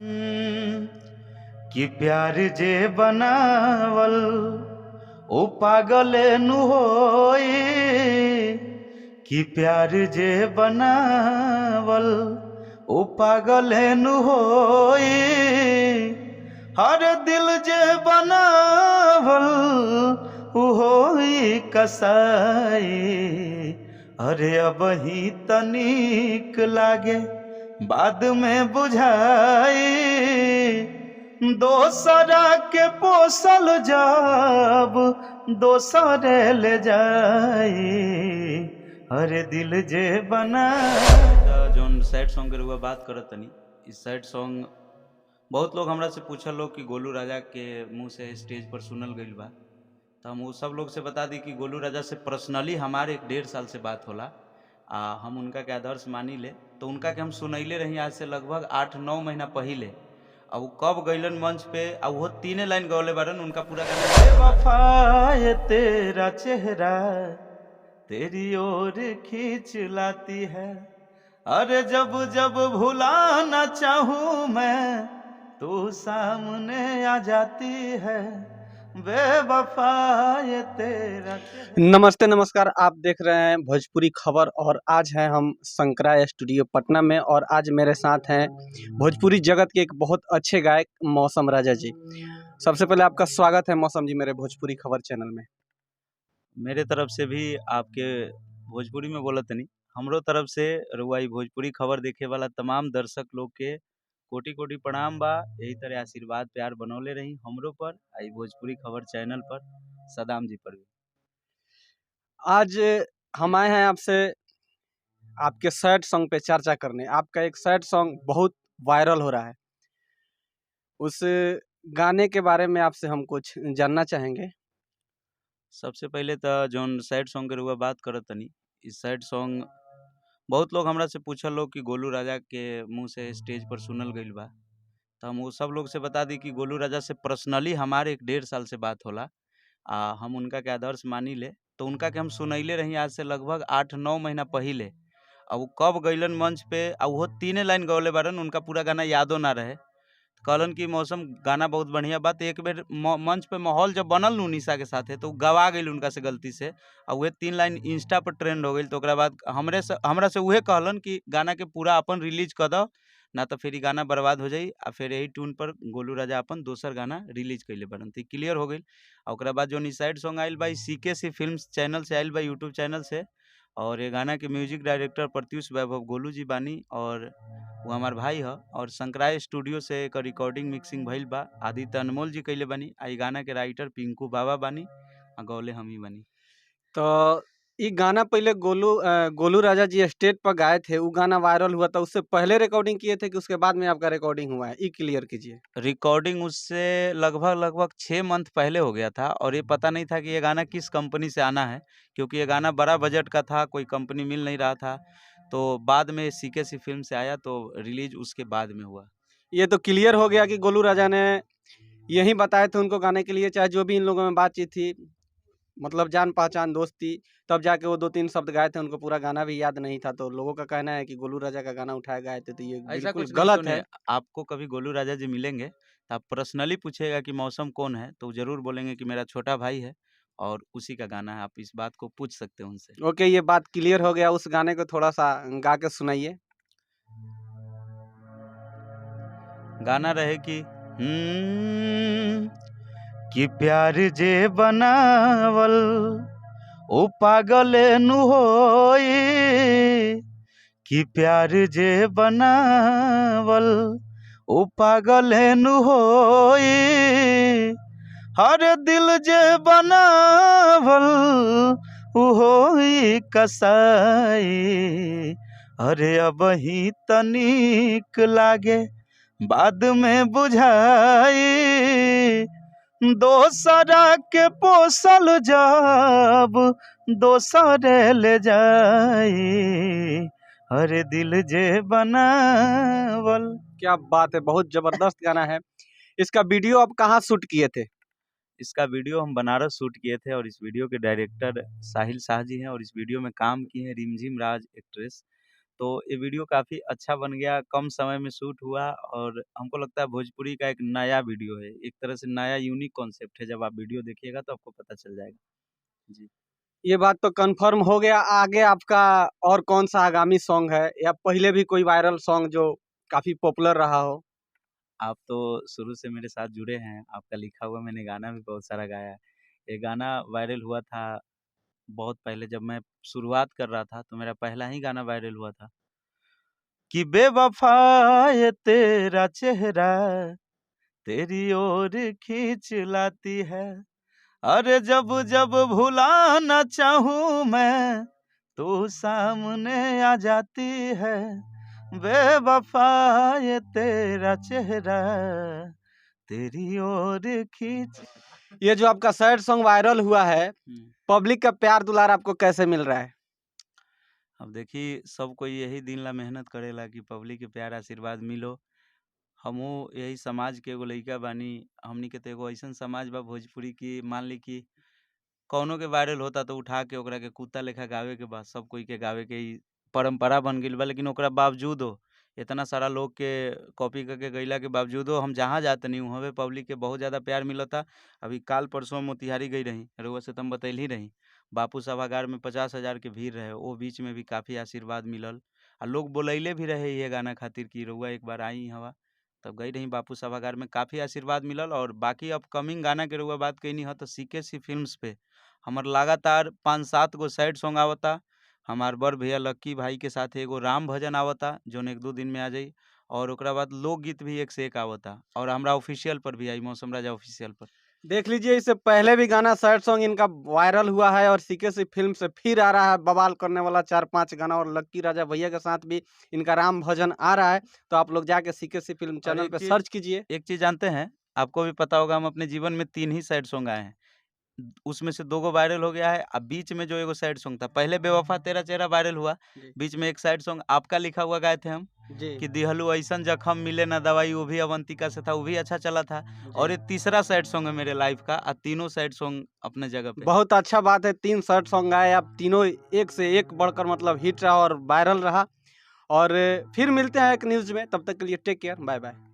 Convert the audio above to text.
हम्म, कि प्यार जे बनावल ओ पागले नु होई। कि प्यार जे बनावल ओ पागले नु होई। हर दिल जे बनावल उ होई कसाई। अरे अब ही तनिक लागे बाद में बुझाई। दोसरा के पोसल जब दोसरे ले जाई। अरे दिल जे बना जोन सैड सॉन्ग के रुआ बात करत तनी। इस सैड सॉन्ग बहुत लोग हमरा से पूछल लोग कि गोलू राजा के मुंह से स्टेज पर सुनल गईल बा। तो हम वो सब लोग से बता दी कि गोलू राजा से पर्सनली हमारे 1.5 साल से बात होला। हम उनका के आदर्श मानी ले। तो उनका के हम सुनैले रही आज से लगभग 8-9 महीना पहले। अब वो कब गईलन मंच पे, अब वो 3 लाइन गौले बारन। उनका पूरा गाना वफा ये तेरा चेहरा तेरी ओर खींच लाती है। अरे जब जब भुलाना चाहूं मैं तू सामने आ जाती है। बेवफा ये तेरा नमस्ते नमस्कार, आप देख रहे हैं भोजपुरी खबर और आज हैं हम शंकरा स्टूडियो पटना में और आज मेरे साथ हैं भोजपुरी जगत के एक बहुत अच्छे गायक मौसम राजा जी। सबसे पहले आपका स्वागत है मौसम जी मेरे भोजपुरी खबर चैनल में। मेरे तरफ से भी आपके भोजपुरी में बोलत नहीं, हमरो तरफ से रुआई भोजपुरी खबर देखे वाला तमाम दर्शक लोग के कोटि कोटि प्रणाम बा। यही तरह आशीर्वाद प्यार बनौले रही हमरो पर, आई भोजपुरी खबर चैनल पर, सदाम जी पर भी। आज हम आए हैं आपसे आपके सैड सॉन्ग पे चर्चा करने। आपका एक सैड सॉन्ग बहुत वायरल हो रहा है, उस गाने के बारे में आपसे हम कुछ जानना चाहेंगे। सबसे पहले तो जोन सैड सॉन्ग के रुआ बात करत तनी। इस सैड सॉन्ग बहुत लोग हमरा से पूछल लोग कि गोलू राजा के मुंह से स्टेज पर सुनल गईल बा। तो हम वो सब लोग से बता दी कि गोलू राजा से पर्सनली हमारे 1.5 साल से बात होला। हम उनका के आदर्श मानी ले। तो उनका के हम सुनैले रही आज से लगभग 8-9 महीना पहले। अब वो कब गईलन मंच पे, अब वो 3 लाइन गौले बारन। उनका पूरा गाना यादो ना रहे। कहलन कि मौसम गाना बहुत बढ़िया बात। एक बेर मंच पे माहौल जब बनल नु निशा के साथे तो गवा गई उनका से गलती से। और वह 3 लाइन इंस्टा पर ट्रेंड हो गई। तो ओकरा बाद हमरा से उहे कहलन कि गाना के पूरा अपन रिलीज कर दो, ना तो फिर गाना बर्बाद हो जाई। आ फिर यही ट्यून पर गोलू राजा अपन दोसर गाना रिलीज कैले बरन। तो क्लियर हो गई। ओकरा बाद जो साइड सॉन्ग आयल बा CKC फिल्म्स चैनल से आयल बा, यूट्यूब चैनल से। और ये गाना के म्यूजिक डायरेक्टर प्रत्युष वैभव गोलू जी बानी और वो हमार भाई ह। और शंकराय स्टूडियो से एक रिकॉर्डिंग मिक्सिंग भइल बा। आदित्य अनमोल जी कैले बानी। आई गाना के राइटर पिंकू बाबा बानी, गौले हम ही बानी। तो ये गाना पहले गोलू राजा जी स्टेज पर गाए थे, वो गाना वायरल हुआ था। उससे पहले रिकॉर्डिंग किए थे कि उसके बाद में आपका रिकॉर्डिंग हुआ है, ये क्लियर कीजिए। रिकॉर्डिंग उससे लगभग 6 मंथ पहले हो गया था। और ये पता नहीं था कि ये गाना किस कंपनी से आना है, क्योंकि ये गाना बड़ा बजट का था, कोई कंपनी मिल नहीं रहा था। तो बाद में CKC फिल्म से आया तो रिलीज उसके बाद में हुआ। ये तो क्लियर हो गया कि गोलू राजा ने यही बताए थे उनको गाने के लिए, चाहे जो भी इन लोगों में बातचीत थी, मतलब जान पहचान दोस्ती, तब जाके वो 2-3 शब्द गाए थे। उनको पूरा गाना भी याद नहीं था। तो लोगों का कहना है कि गोलू राजा का गाना उठाए गाए थे, तो ये ऐसा बिल्कुल कुछ नहीं। गलत सुनिए, है। आपको कभी गोलू राजा जी मिलेंगे तो आप पर्सनली पूछेगा कि मौसम कौन है, तो जरूर बोलेंगे कि मेरा छोटा भाई है और उसी का गाना है। आप इस बात को पूछ सकते हैं उनसे। ओके, ये बात क्लियर हो गया। उस गाने को थोड़ा सा गा के सुनाइए। गाना रहे कि प्यार जे बनावल ओ पागले नु होई। कि प्यार जे बनावल ओ पागले नु होई। हर दिल जे बनावल उ होई कसाई। अरे अब ही तनिक लागे बाद में बुझाई। दोसरा के पोसल जब दोसरे ले जाई। अरे दिल जे बनावल। क्या बात है, बहुत जबरदस्त गाना है। इसका वीडियो आप कहाँ शूट किए थे? इसका वीडियो हम बनारस शूट किए थे और इस वीडियो के डायरेक्टर साहिल शाह जी हैं और इस वीडियो में काम किए हैं रिमझिम राज एक्ट्रेस। तो ये वीडियो काफ़ी अच्छा बन गया, कम समय में शूट हुआ और हमको लगता है भोजपुरी का एक नया वीडियो है। एक तरह से नया यूनिक कॉन्सेप्ट है, जब आप वीडियो देखिएगा तो आपको पता चल जाएगा। जी। ये बात तो कंफर्म हो गया। आगे आपका और कौन-सा आगामी सॉन्ग है या पहले भी कोई वायरल सॉन्ग जो काफ़ी पॉपुलर रहा हो? आप तो शुरू से मेरे साथ जुड़े हैं, आपका लिखा हुआ मैंने गाना भी बहुत सारा गाया है। ये गाना वायरल हुआ था बहुत पहले, जब मैं शुरुआत कर रहा था, तो मेरा पहला ही गाना वायरल हुआ था कि बेवफ़ा ये तेरा चेहरा तेरी ओर खींच लाती है। अरे जब जब भुलाना चाहूँ मैं, तू सामने आ जाती है। बेवफ़ा ये तेरा चेहरा तेरी ओर खींच। ये जो आपका सैड सॉन्ग वायरल हुआ है, हुँ। पब्लिक का प्यार दुलार आपको कैसे मिल रहा है? अब देखिए, सब कोई यही दिन ला मेहनत करेला कि पब्लिक के प्यार आशीर्वाद मिलो। हमहू यही समाज के एगो लइका बानी। हमनी के तो एगो अइसन समाज बा भोजपुरी की, मान ली कि कौनो के वायरल होता तो उठा के ओकरा के कुत्ता लेखा गावे के बा, सब कोई के गावे के ई परंपरा बन गइल बा। लेकिन ओकरा बावजूदो इतना सारा लोग के कॉपी करके गइला के बावजूदो हम जहाँ जातनी उहवे पब्लिक के बहुत ज़्यादा प्यार मिलता। अभी काल परसों मोतिहारी गई रही, रउआ से तो हम बतैले ही रही। बापू सभागार में 50,000 के भीड़ रहे, ओ बीच में भी काफ़ी आशीर्वाद मिलल। आ लोग बोलैले भी रहे इहे गाना खातिर कि रउआ एक बार आई इहवा। तब गई रही बापू सभागार में, काफ़ी आशीर्वाद मिलल। और बाकी अपकमिंग गाना के रउआ बात कइनी ह, तो सीकेसी फिल्म्स पे हमर लगातार 5-7 गो सैड सॉन्ग आवता। हमार बड़ भैया लक्की भाई के साथे एगो राम भजन आवता, जौन 1-2 दिन में आ जाई। और ओकरा बाद लोकगीत भी एक से एक आवता। और हमरा ऑफिशियल पर भी आई, मौसम राजा ऑफिशियल पर। देख लीजिए, इससे पहले भी गाना सैड सॉन्ग इनका वायरल हुआ है और सीकेसी फ़िल्म से फिर आ रहा है बवाल करने वाला 4-5 गाना, और लक्की राजा भैया के साथ भी इनका राम भजन आ रहा है। तो आप लोग जाके सीकेसी फ़िल्म और चैनल पे सर्च कीजिए। एक चीज़ जानते हैं, आपको भी पता होगा, हम अपने जीवन में 3 ही सैड सॉन्ग आए हैं। उसमें से 2 गो वायरल हो गया है। अब बीच में जो एगो सैड सॉन्ग था, पहले बेवफ़ा तेरा चेहरा वायरल हुआ, जी, बीच में एक सैड सॉन्ग आपका लिखा हुआ गाए थे हम, जी, कि दिहलु अइसन जख्म मिले ना दवाई, वो भी अवंतिका से था, वो भी अच्छा चला था। और जी। ये तीसरा सैड सॉन्ग है मेरे लाइफ़ का, तीनों सैड सॉन्ग अपने जगह पे। बहुत अच्छा बात है, 3 सैड सॉन्ग आए, अब तीनों एक से एक बढ़कर मतलब हिट रहा और वायरल रहा। और फिर मिलते हैं एक न्यूज़ में, तब तक के लिए टेक केयर, बाय-बाय।